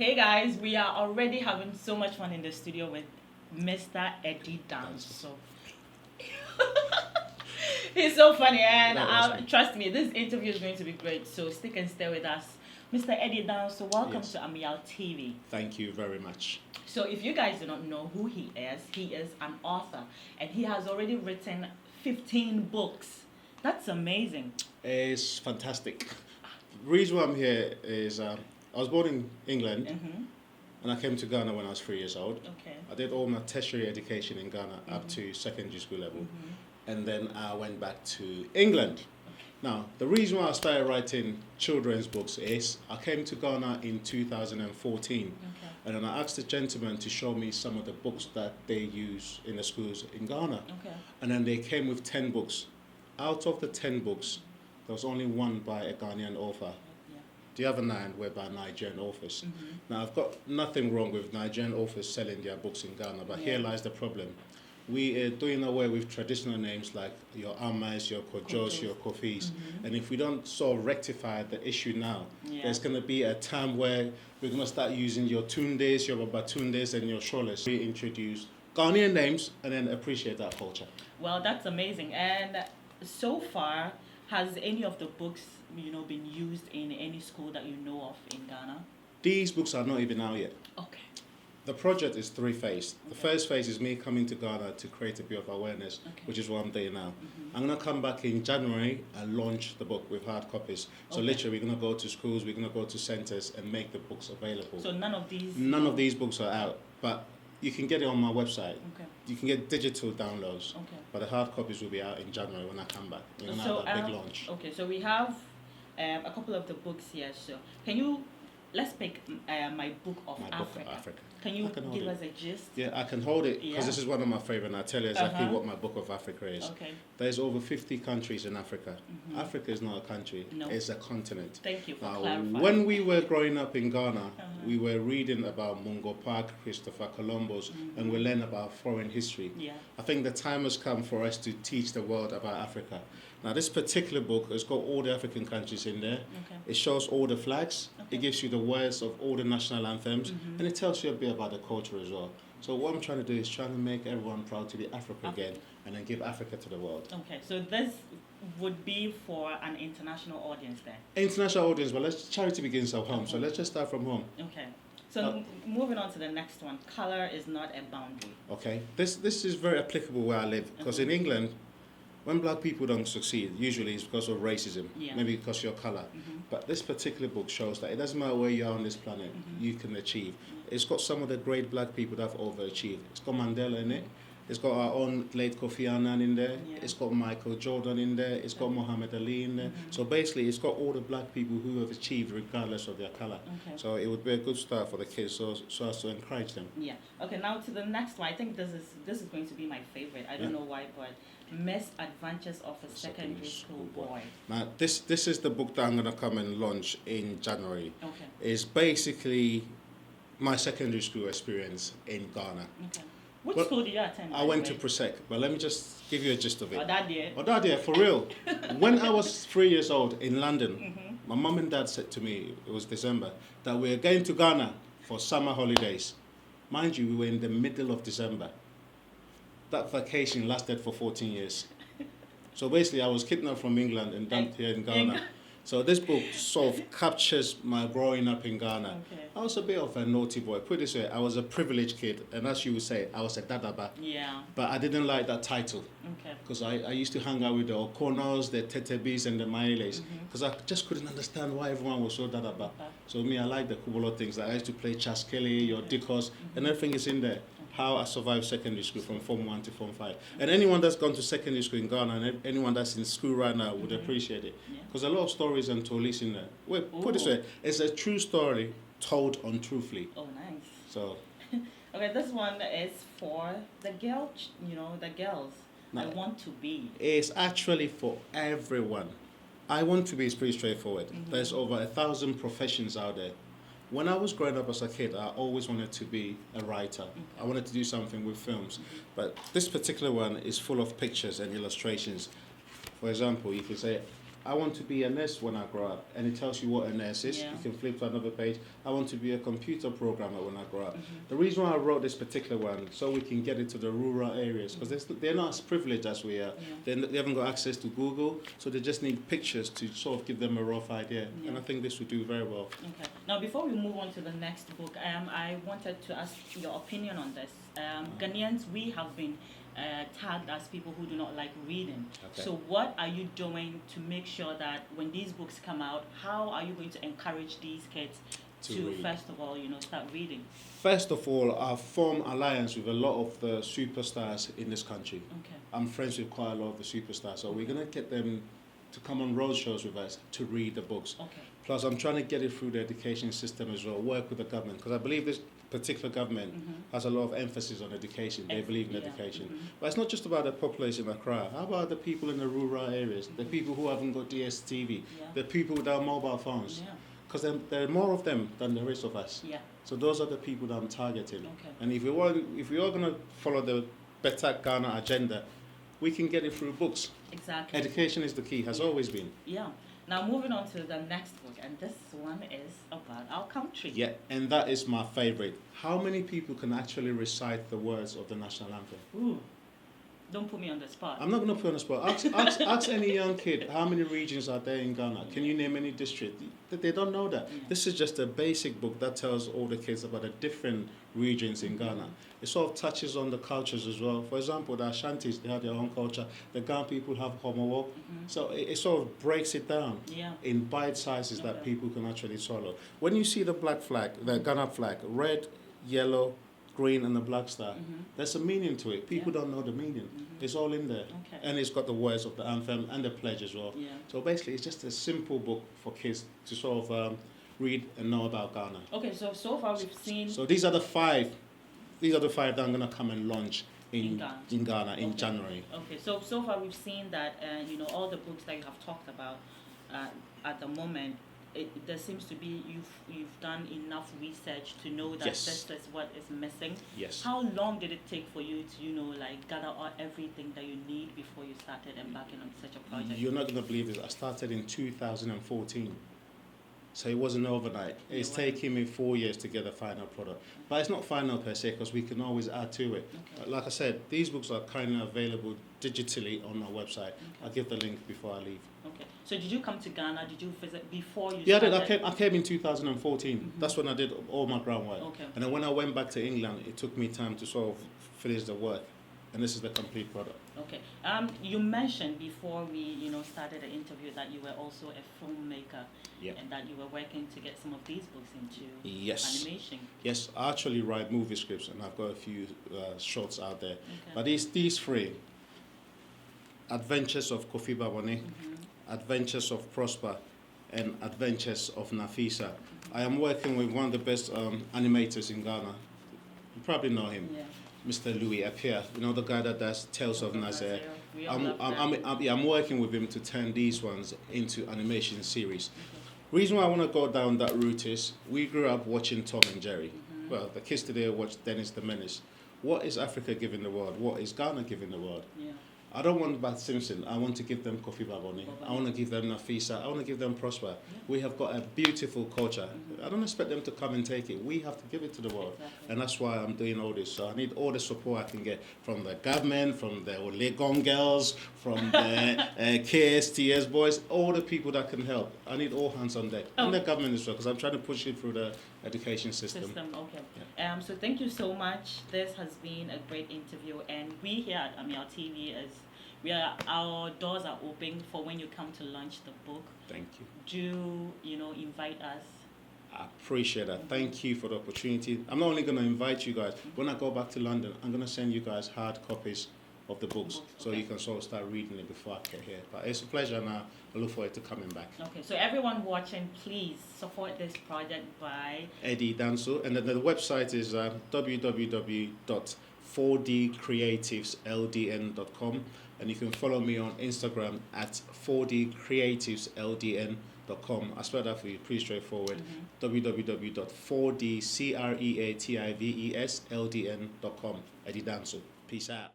Hey guys, we are already having so much fun in the studio with Mr. Eddie Danso. He's so funny, and trust me, this interview is going to be great. So stick and stay with us. Mr. Eddie Danso, welcome Yes. to Amial TV. Thank you very much. So if you guys do not know who he is an author, and he has already written 15 books. That's amazing. It's fantastic. The reason why I'm here is I was born in England and I came to Ghana when I was 3 years old. Okay. I did all my tertiary education in Ghana up to secondary school level. And then I went back to England. Now, the reason why I started writing children's books is I came to Ghana in 2014. And then I asked the gentleman to show me some of the books that they use in the schools in Ghana. Okay. And then they came with 10 books. Out of the 10 books, there was only one by a Ghanaian author. Yeah. The other 9 were by Nigerian authors. Now, I've got nothing wrong with Nigerian authors selling their books in Ghana, but here lies the problem. We are doing away with traditional names like your Amas, your Kojos, your Kofis. And if we don't sort of rectify the issue now, there's going to be a time where we're going to start using your Tundes, your Babatundes, and your Sholes. We introduce Ghanaian names and then appreciate that culture. Well, that's amazing. And so far, has any of the books, been used in any school that you know of in Ghana? These books are not even out yet. Okay. The project is 3-phased. The first phase is me coming to Ghana to create a bit of awareness, which is what I'm doing now. I'm going to come back in January and launch the book with hard copies. So literally, we're going to go to schools, we're going to go to centres and make the books available. So none of these? None of these books are out, but you can get it on my website. Okay. You can get digital downloads, Okay. but the hard copies will be out in January when I come back. We're going to So, have a big launch. Okay, so we have a couple of the books here. So can you, let's pick my book of My Africa. book of Africa. Can you I can hold give it. us a gist? Yeah, I can hold it because Yeah. this is one of my favorite, and I'll tell you exactly what my book of Africa is. Okay. There's over 50 countries in Africa. Africa is not a country, No. it's a continent. Thank you for Now, clarifying. when we were growing up in Ghana, we were reading about Mungo Park, Christopher Columbus, and we learn about foreign history. Yeah. I think the time has come for us to teach the world about Africa. Now, this particular book has got all the African countries in there. Okay. It shows all the flags. Okay. It gives you the words of all the national anthems, and it tells you a bit about the culture as well. So what I'm trying to do is trying to make everyone proud to be Africa again, and then give Africa to the world. Okay, so this would be for an international audience then. International audience, but charity begins at home. So let's just start from home. Okay. So moving on to the next one. Color is not a boundary. Okay, this is very applicable where I live, because in England, when black people don't succeed, usually it's because of racism, maybe because of your color. But this particular book shows that it doesn't matter where you are on this planet, you can achieve. It's got some of the great black people that have overachieved. It's got Mandela in it. It's got our own late Kofi Annan in there. Yeah. It's got Michael Jordan in there. It's got Muhammad Ali in there. So basically, it's got all the black people who have achieved regardless of their color. Okay. So it would be a good start for the kids, so as to encourage them. Yeah. Okay, now to the next one. I think this is going to be my favorite. I don't know why, but Misadventures of a Secondary School Boy. Now, this is the book that I'm going to come and launch in January. Okay. It's basically my secondary school experience in Ghana. Okay. Which Well, school did you attend? I went to Prosec, but let me just give you a gist of it. Oh, that year. Oh, that year, for real. When I was 3 years old in London, my mum and dad said to me, it was December, that we're going to Ghana for summer holidays. Mind you, we were in the middle of December. That vacation lasted for 14 years. So basically, I was kidnapped from England and dumped here in Ghana. So this book sort of captures my growing up in Ghana. Okay. I was a bit of a naughty boy. Put it this way, I was a privileged kid, and as you would say, I was a dadaba. Yeah. But I didn't like that title, Okay. because I used to hang out with the Okonos, the Tetebis, and the Mailes, because I just couldn't understand why everyone was so dadaba. So me, I like the Kubolo things. Like I used to play Chaskele, your Dikos, and everything is in there. How I survived secondary school from Form 1 to Form 5. And anyone that's gone to secondary school in Ghana and anyone that's in school right now would appreciate it. Because a lot of stories and stories in there. Wait, put it this way, it's a true story told untruthfully. Oh, nice. So, Okay, this one is for the girls. No. I want to be. it's actually for everyone. I want to be is pretty straightforward. There's over 1,000 professions out there. When I was growing up as a kid, I always wanted to be a writer. I wanted to do something with films. But this particular one is full of pictures and illustrations. For example, you could say, I want to be a nurse when I grow up, and it tells you what a nurse is. Yeah. You can flip to another page. I want to be a computer programmer when I grow up. Mm-hmm. The reason why I wrote this particular one, so we can get it to the rural areas, because they're not as privileged as we are. Yeah. They haven't got access to Google, so they just need pictures to sort of give them a rough idea. Yeah. And I think this would do very well. Okay. Now, before we move on to the next book, I wanted to ask your opinion on this. Ghanaians, we have been tagged as people who do not like reading. Okay. So what are you doing to make sure that when these books come out, how are you going to encourage these kids to read. first of all, start reading? First of all, I form alliance with a lot of the superstars in this country. Okay. I'm friends with quite a lot of the superstars, so we're going to get them to come on road shows with us to read the books. Okay. Plus, I'm trying to get it through the education system as well, work with the government, because I believe this particular government has a lot of emphasis on education. They believe in education. But it's not just about the population of Accra. How about the people in the rural areas, the people who haven't got DSTV, the people without mobile phones? Yeah. Because there are more of them than the rest of us. Yeah. So those are the people that I'm targeting. Okay. And if we are going to follow the Better Ghana agenda, we can get it through books. Exactly. Education is the key, has always been. Yeah. Now moving on to the next book, and this one is about our country. Yeah, and that is my favorite. How many people can actually recite the words of the national anthem? Ooh. Don't put me on the spot. I'm not going to put you on the spot. Ask any young kid, how many regions are there in Ghana? Can you name any district? They don't know that. Yeah. This is just a basic book that tells all the kids about the different regions in Ghana. It sort of touches on the cultures as well. For example, the Ashantis, they have their own culture. The Ghana people have Homowo. So it sort of breaks it down in bite sizes that people can actually swallow. When you see the black flag, the Ghana flag, red, yellow, green and the black star, there's a meaning to it. People don't know the meaning. It's all in there. Okay. And it's got the words of the anthem and the pledge as well. Yeah. So basically it's just a simple book for kids to sort of read and know about Ghana. Okay, so far we've seen... So these are the five that I'm going to come and launch in Ghana in Okay. January. Okay, so far we've seen that, all the books that you have talked about at the moment, there seems to be you've done enough research to know that Yes. this is what is missing. Yes. How long did it take for you to gather everything that you need before you started embarking on such a project? You're not going to believe this. I started in 2014. So it wasn't overnight. It's taken me 4 years to get a final product. But it's not final per se, because we can always add to it. Okay. Like I said, these books are kind of available digitally on our website. Okay. I'll give the link before I leave. Okay. So did you come to Ghana? Did you visit before you Yeah, started? I came in 2014. That's when I did all my groundwork. Okay. And then when I went back to England, it took me time to sort of finish the work. And this is the complete product. Okay. You mentioned before we, started the interview that you were also a filmmaker, and that you were working to get some of these books into animation. Yes, I actually write movie scripts, and I've got a few shorts out there. Okay. But these three, Adventures of Kofi Babone, Adventures of Prosper, and Adventures of Nafisa. I am working with one of the best animators in Ghana. You probably know him. Yeah. Mr. Louis Appiah, the guy that does Tales of Nazaire. We all love that. I'm working with him to turn these ones into animation series. Reason why I want to go down that route is we grew up watching Tom and Jerry. Well, the kids today watch Dennis the Menace. What is Africa giving the world? What is Ghana giving the world? Yeah. I don't want Bart Simpson. I want to give them Kofi Babone. I want to give them Nafisa. I want to give them Prosper. Yeah. We have got a beautiful culture. I don't expect them to come and take it. We have to give it to the world. Exactly. And that's why I'm doing all this. So I need all the support I can get from the government, from the Legon girls, from the KSTS boys, all the people that can help. I need all hands on deck. And the government as well, because I'm trying to push it through the education system. Okay. Yeah. So thank you so much. This has been a great interview, and we here at Amial TV our doors are open for when you come to launch the book. Thank you. Do invite us. I appreciate that. Thank you for the opportunity. I'm not only going to invite you guys. When I go back to London, I'm going to send you guys hard copies of the books, so you can sort of start reading it before I get here. But it's a pleasure, and I look forward to coming back. Okay, so everyone watching, please support this project by Eddie Danso, and the website is www.4dcreativesldn.com, and you can follow me on Instagram at 4dcreativesldn.com. I spelled that for you, pretty straightforward. www.4dcreativesldn.com. Eddie Danso. Peace out.